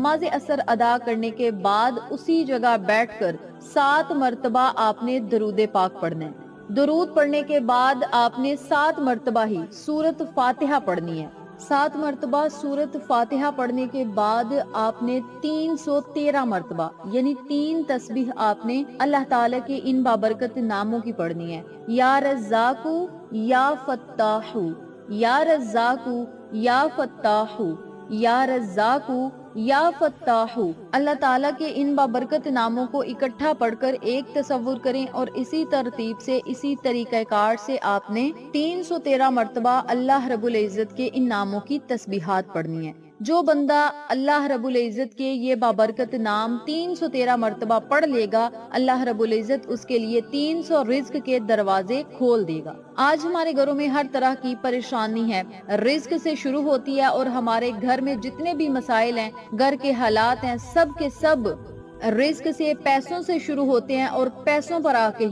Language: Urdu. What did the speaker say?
نماز اثر ادا کرنے کے بعد اسی جگہ بیٹھ کر 7 مرتبہ آپ نے درود پاک پڑھنا ہے۔ درود پڑھنے کے بعد آپ نے 7 مرتبہ ہی سورۃ فاتحہ پڑھنی ہے۔ 7 مرتبہ سورۃ فاتحہ پڑھنے کے بعد آپ نے 313 مرتبہ یعنی 3 تسبیح آپ نے اللہ تعالیٰ کے ان بابرکت ناموں کی پڑھنی ہے۔ یا رزاقو، یا فتاحو، یا رزاقو، یا فتاحو، یا رزاقو، یا فتاحو۔ اللہ تعالیٰ کے ان بابرکت ناموں کو اکٹھا پڑھ کر ایک تصور کریں اور اسی ترتیب سے، اسی طریقہ کار سے آپ نے 313 مرتبہ اللہ رب العزت کے ان ناموں کی تسبیحات پڑھنی ہے۔ جو بندہ اللہ رب العزت کے یہ بابرکت نام 313 مرتبہ پڑھ لے گا، اللہ رب العزت اس کے لیے 300 رزق کے دروازے کھول دے گا۔ آج ہمارے گھروں میں ہر طرح کی پریشانی ہے، رزق سے شروع ہوتی ہے، اور ہمارے گھر میں جتنے بھی مسائل ہیں، گھر کے حالات ہیں، سب کے سب رزق سے، پیسوں سے شروع ہوتے ہیں اور پیسوں پر آ کے